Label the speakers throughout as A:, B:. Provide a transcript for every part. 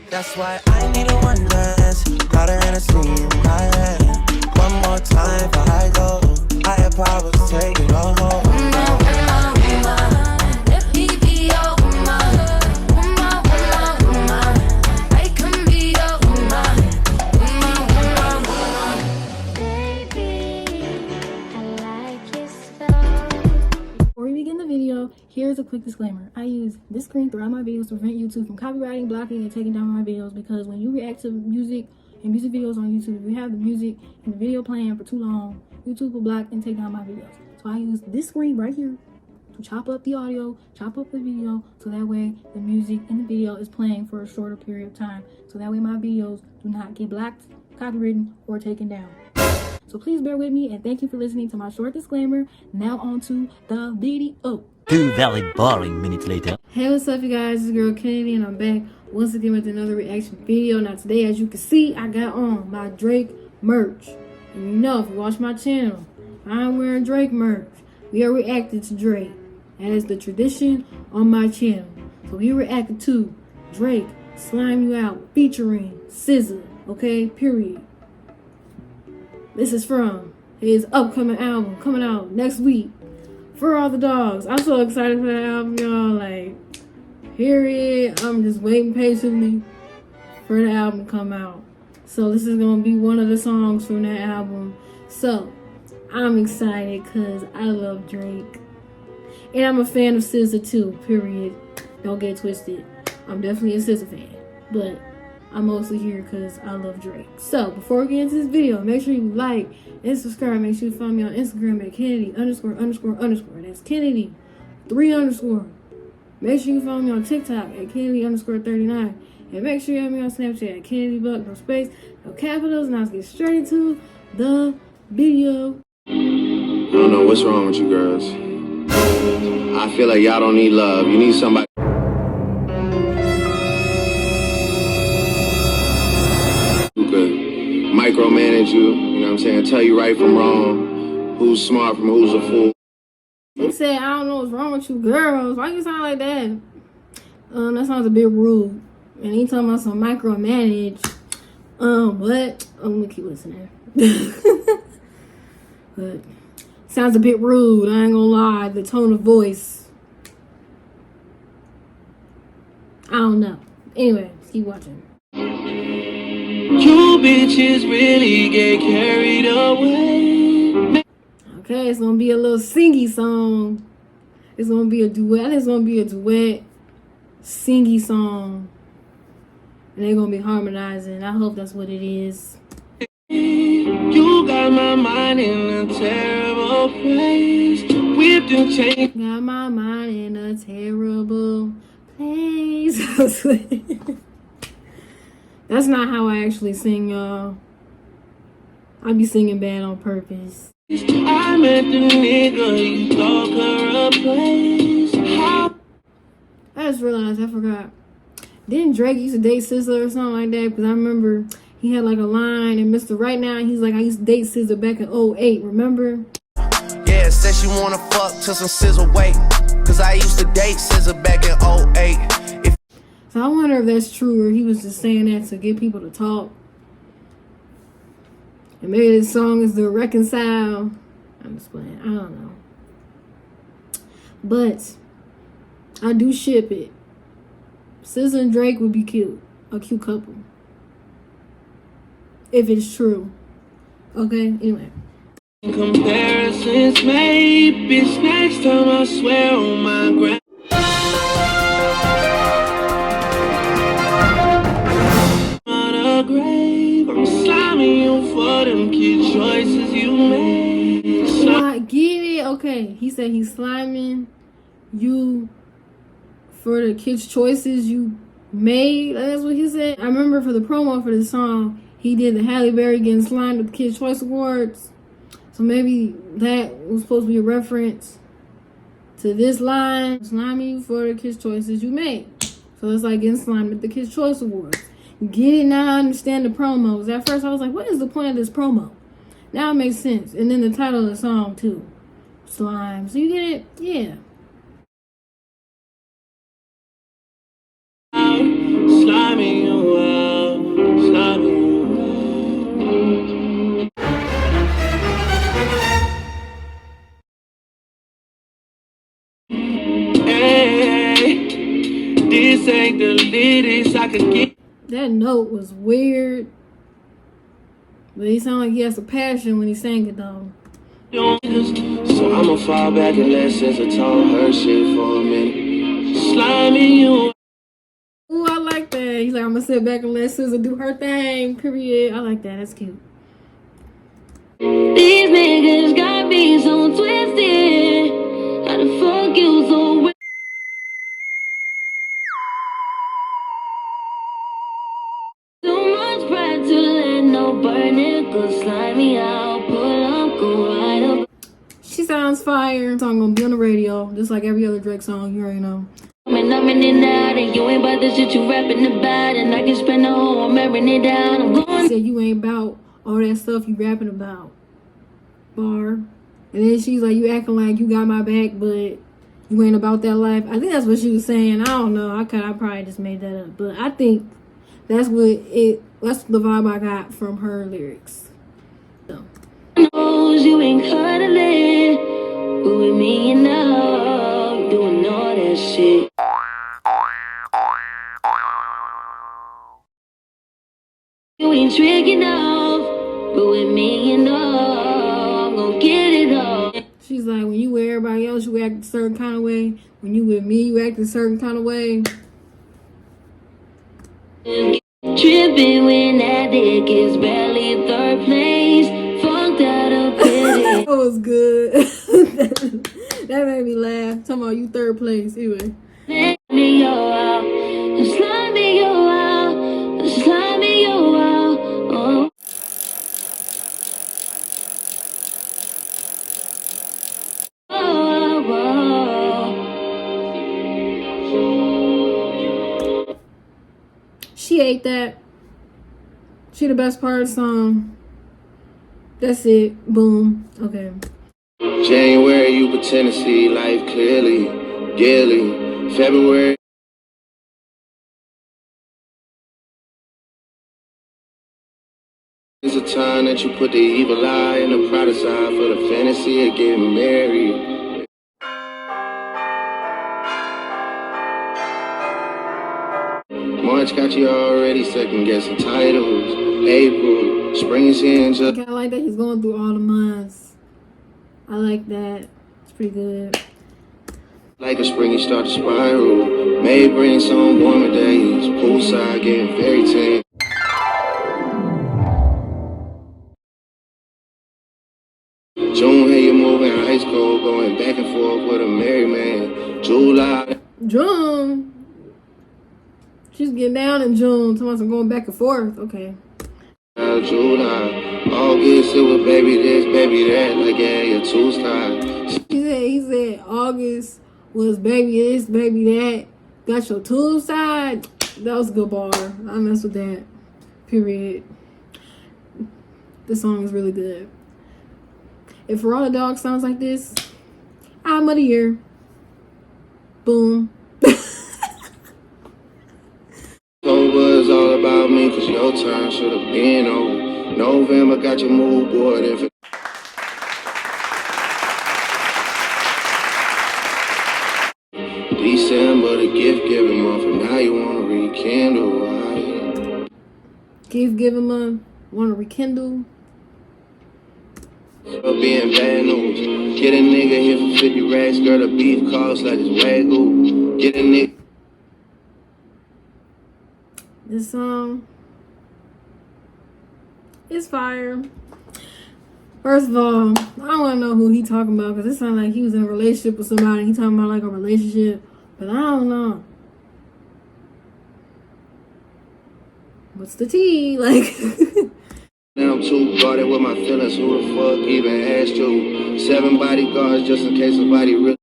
A: That's why I need a one dance. Got her in a scene in my head. One more time before I go. Higher powers take it all home.
B: Let me be your woman. I can be your woman. Baby, I like your style.
C: Before we begin the video, here's a quick disclaimer. I use this screen throughout my videos to prevent YouTube from copywriting, blocking, and taking down my videos, because when you react to music and music videos on YouTube, if you have the music and the video playing for too long, YouTube will block and take down my videos. So I use this screen right here to chop up the audio, chop up the video, so that way the music in the video is playing for a shorter period of time. So that way my videos do not get blocked, copywritten, or taken down. So please bear with me, and thank you for listening to my short disclaimer. Now on to the video.
D: 2 very boring minutes later.
C: Hey, what's up, you guys? It's your girl Kennedy, and I'm back once again with another reaction video. Now today, as you can see, I got on my Drake merch. And you know, if you watch my channel, I'm wearing Drake merch. We are reacting to Drake. That is the tradition on my channel. So we reacted to Drake Slime You Out featuring SZA. Okay, period. This is from his upcoming album coming out next week. For All the Dogs. I'm so excited for that album, y'all. Like, period. I'm just waiting patiently for the album to come out. So this is going to be one of the songs from that album. So I'm excited because I love Drake. And I'm a fan of SZA too, period. Don't get twisted. I'm definitely a SZA fan. But I'm mostly here because I love Drake. So before we get into this video, make sure you like and subscribe. Make sure you follow me on Instagram at Kennedy ____. That's Kennedy 3_. Make sure you follow me on TikTok at Kennedy _39. And make sure you have me on Snapchat at Kennedy Buck, no space, no capitals. Now let's get straight into the video.
E: I don't know what's wrong with you girls. I feel like y'all don't need love. You need somebody who could micromanage you, you know what I'm saying? Tell you right from wrong, who's smart from who's a fool.
C: He said, I don't know what's wrong with you girls. Why you sound like that? That sounds a bit rude. And he talking about some micromanage. But I'm gonna keep listening. But sounds a bit rude, I ain't gonna lie. The tone of voice, I don't know. Anyway, let's keep watching.
A: You bitches really get carried away.
C: Okay, it's gonna be a little singy song. It's gonna be a duet. It's gonna be a duet singy song. And they're gonna be harmonizing. I hope that's what it is.
A: You got my mind in a terrible place. Whipped and changed.
C: Got my mind in a terrible place. That's not how I actually sing, y'all. I be singing bad on purpose.
A: I met the nigga, you talk her a place.
C: I just realized I forgot. Didn't Drake used to date SZA or something like that? Because I remember he had like a line in Mr. Right Now. He's like, I used to date SZA back in 08, remember?
F: Yeah, said she wanna fuck till some SZA wait. Cause I used to date SZA back in 08.
C: So I wonder if that's true, or he was just saying that to get people to talk. And maybe this song is to reconcile. I'm just playing. I don't know. But I do ship it. SZA and Drake would be cute. A cute couple. If it's true. Okay, anyway.
A: Comparisons made, bitch, next time I swear on my ground. On a grave, I'm slamming you for them kid choices you made.
C: So I get it. Okay, he said he's sliming you for the kids' choices you made. That's what he said. I remember for the promo for this song, he did the Halle Berry getting slimed at the Kids' Choice Awards. So maybe that was supposed to be a reference to this line. Sliming you for the kids' choices you made. So it's like getting slimed at the Kids' Choice Awards. You get it now? I understand the promos. At first I was like, what is the point of this promo? Now it makes sense. And then the title of the song too. Slime. So you get it? Yeah.
A: Sliming you
G: I could get.
C: That note was weird. But he sounded like he has some passion when he sang it though.
E: So I'ma fall back and let SZA talk her shit for a minute.
G: Slimy you.
C: Ooh, I like that. He's like, I'm gonna sit back and let SZA do her thing, period. I like that. That's cute.
B: These niggas got me so twisted. How the fuck you so weird? Too much pride to let no burn niggas slime me out. Pull up, go right up.
C: She sounds fire. Song gonna be on the radio, just like every other Drake song. You already know.
B: I'm in and out, and you ain't about the shit you rapping about, and I can spend the whole, I'm airing it down. I'm going.
C: She said you ain't about all that stuff you rapping about. Bar. And then she's like, you acting like you got my back, but you ain't about that life. I think that's what she was saying. I don't know. I probably just made that up, but I think that's that's the vibe I got from her lyrics. So.
B: Knows you ain't cuddling, but with me and now doing all that shit. You ain't tricking off, but with me and I'm gonna get it all.
C: She's like, when you with everybody else, you act a certain kind of way. When you with me, you act a certain kind of way.
B: Tripping when that dick is barely third place. Fucked out of pity.
C: That was good. That made me laugh. Talking about you third place. Anyway.
B: Let me go out. Just let me go out. Just let me go out. Oh. Oh, oh.
C: She ate that. She the best part of the song. That's it. Boom. Okay.
E: January, you pretend to see life clearly, yearly. February. It's a time that you put the evil eye and the pride aside for the fantasy of getting married. March got you already second guessing titles. April, spring is here and
C: I
E: just
C: kinda like that he's going through all the months. I like that. It's pretty good.
E: like a spring, you start to spiral. May bring some warmer days. Poolside getting very tame. June, hey, you're moving high school, going back and forth with a married man. July.
C: June. She's getting down in June. Talking about some going back and forth. Okay.
E: July. August, it was baby this, baby that. Like, yeah, you're too style.
C: He said August was baby this, baby that. Got your tube side. That was a good bar. I mess with that. Period. This song is really good. If For All the Dogs sounds like this, album of the year. Boom.
E: October is all about me, cause your time should have been over. November got your mood board in for December, the gift giving month, and now you wanna rekindle. Right?
C: Gift giving month. Want to rekindle.
E: For being bad news. Get a nigga here for 50 racks, girl, the beef costs like it's Wagyu. Get a nigga.
C: This song is fire. First of all, I don't want to know who he talking about because it sounds like he was in a relationship with somebody. He talking about like a relationship, but I don't know. What's the tea? Like,
E: Now I'm too guarded with my feelings. Who the fuck even asked you? 7 bodyguards just in case somebody really.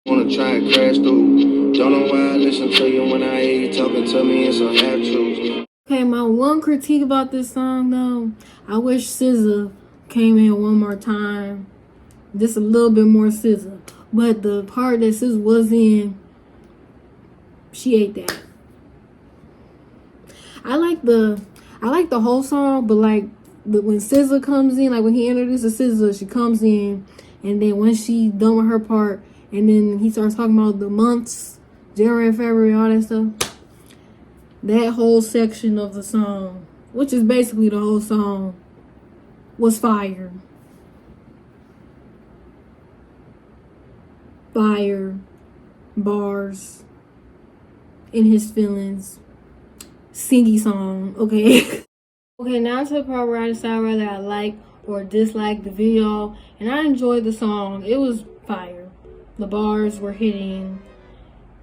E: Wanna try and crash through. Don't know why I listen to you when I hear you talking to me in some half truths.
C: okay, my one critique about this song though, I wish SZA came in one more time, just a little bit more SZA. But the part that SZA was in, she ate that. I like the whole song, but like when SZA comes in, like when he introduces SZA, she comes in, and then when she done with her part, and then he starts talking about the months, January, February, all that stuff. That whole section of the song, which is basically the whole song, was fire. Fire, bars, in his feelings, singy song, okay? Okay, now to the part where I decide whether I like or dislike the video, and I enjoyed the song. It was fire. The bars were hitting.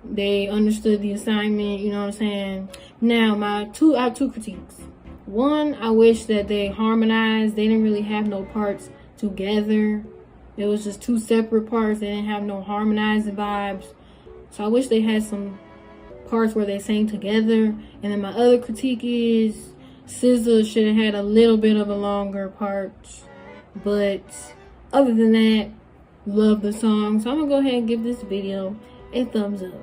C: They understood the assignment, you know what I'm saying? Now, I have two critiques. One, I wish that they harmonized. They didn't really have no parts together. It was just two separate parts. They didn't have no harmonizing vibes. So I wish they had some parts where they sang together. And then my other critique is SZA should have had a little bit of a longer part. But other than that, love the song. So I'm going to go ahead and give this video a thumbs up.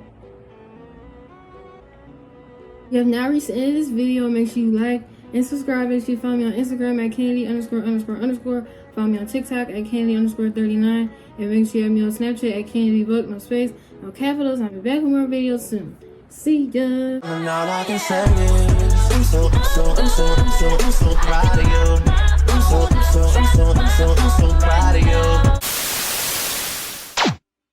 C: If you have not reached the end of this video, make sure you like and subscribe. Make sure you follow me on Instagram at Kennedy____. Follow me on TikTok at Kennedy_39. And make sure you have me on Snapchat at KennedyBook, no space, no capitals. I'll be back with more videos soon. See ya.
A: And all I can say is, I'm so proud of you. I'm so proud of you.